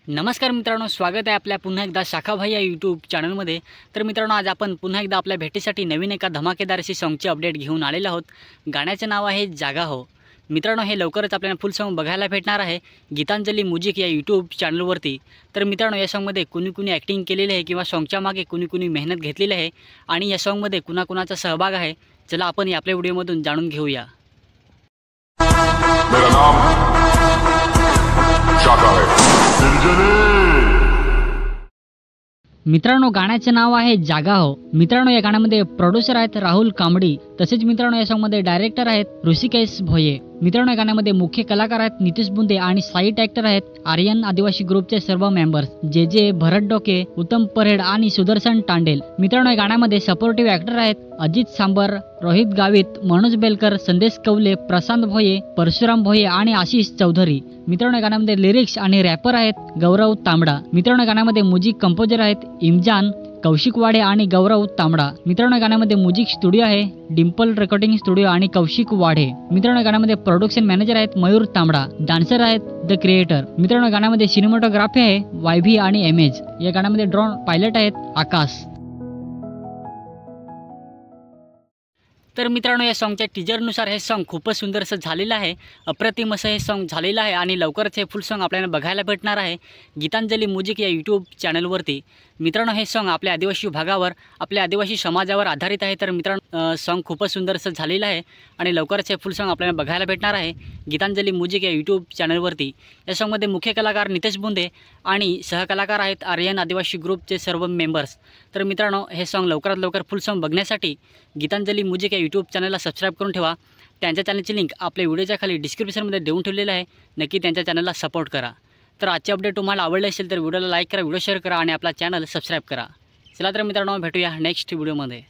नमस्कार मित्रांनो, स्वागत आहे आपल्या पुन्हा एकदा शाखा भाई या यूट्यूब चॅनलमध्ये। तर मित्रांनो, आज आपण पुन्हा एकदा आपल्या भेटीसाठी नवीन एका धमाकेदार अशी सॉन्गची अपडेट घेऊन आलेलो आहोत। गाण्याचे नाव आहे जागा हो। मित्रांनो, हे लवकरच आपल्याला फुल सॉन्ग बघायला भेटणार आहे गीतांजली म्युझिक या यूट्यूब चॅनलवरती। तर मित्रांनो, या सॉन्गमध्ये कुणी ॲक्टिंग केलेली आहे किंवा सॉन्गच्या मागे कुणी मेहनत घेतलेली आहे आणि या सॉन्गमध्ये कुणाचा सहभाग आहे, चला आपण आपल्या व्हिडिओमधून जाणून घेऊया। मेरा नाम शाखा है। मित्रांनो, गाण्याचे नाव आहे जागा हो। मित्रांनो, या गाण्यामध्ये प्रोड्युसर आहेत राहुल कामडी, तसेच मित्रांनो या सॉन्गमध्ये डायरेक्टर आहेत ऋषिकेश भोये। मित्रांनो, या गाण्यामध्ये मुख्य कलाकार आहेत नितीश बुंदे आणि साईड ॲक्टर आहेत आर्यन आदिवासी ग्रुपचे सर्व मेंबर्स जे भरत डोके, उत्तम परेड आणि सुदर्शन तांडेल। मित्रांनो, या गाण्यामध्ये सपोर्टिव्ह ॲक्टर आहेत अजित सांबर, रोहित गावित, मनोज बेलकर, संदेश कवले, प्रशांत भोये, परशुराम भोये आणि आशिष चौधरी। मित्रांनो, या गाण्यामध्ये लिरिक्स आणि रॅपर आहेत गौरव तांबडा। मित्रांनो, गाण्यामध्ये म्युझिक कंपोजर आहेत इमजान, कौशिक वाडे आणि गौरव तांबडा। मित्रांनो, गाण्यामध्ये म्युझिक स्टुडिओ आहे डिम्पल रेकॉर्डिंग स्टुडिओ आणि कौशिक वाडे। मित्रांनो, गाण्यामध्ये प्रोडक्शन मॅनेजर आहेत मयूर तांबडा, डान्सर आहेत द क्रिएटर। मित्रांनो, गाण्यामध्ये सिनेमॅटोग्राफी आहे YV आणि एमएज। या गाण्यामध्ये ड्रोन पायलट आहेत आकाश। तर मित्रांनो, या सॉन्गच्या टीजरनुसार हे सॉन्ग खूपच सुंदर असं झालेलं आहे, अप्रतिम असं हे सॉन्ग झालेलं आहे आणि लवकरच हे फुल सॉन्ग आपल्याला बघायला भेटणार आहे गीतांजली म्युझिक या यूट्यूब चॅनलवरती। मित्रांनो, हे सॉन्ग आपल्या आदिवासी भागावर, आपल्या आदिवासी समाजावर आधारित आहे। तर मित्रांनो, सॉन्ग खूपच सुंदर असं झालेलं आहे आणि लवकरच हे फुल सॉन्ग आपल्याला बघायला भेटणार आहे गीतांजली म्युझिक या यूट्यूब चॅनलवरती। या सॉन्गमध्ये मुख्य कलाकार नितेश बुंदे आणि सहकलाकार आहेत आर्यन आदिवासी ग्रुपचे सर्व मेंबर्स। तर मित्रांनो, हे सॉन्ग लवकरात लवकर फुल सॉन्ग बघण्यासाठी गीतांजली म्युझिक या यूट्यूब चॅनलला सबस्क्राईब करून ठेवा। त्यांच्या चॅनलची लिंक आपल्या व्हिडिओच्या खाली डिस्क्रिप्शनमध्ये देऊन ठेवलेलं आहे, नक्की त्यांच्या चॅनलला सपोर्ट करा। तर आजची अपडेट तुम्हाला आवडली असेल तर व्हिडिओला लाईक करा, व्हिडिओ शेअर करा आणि आपला चॅनल सबस्क्राईब करा। चला तर मित्रांनो, भेटूया नेक्स्ट व्हिडिओमध्ये।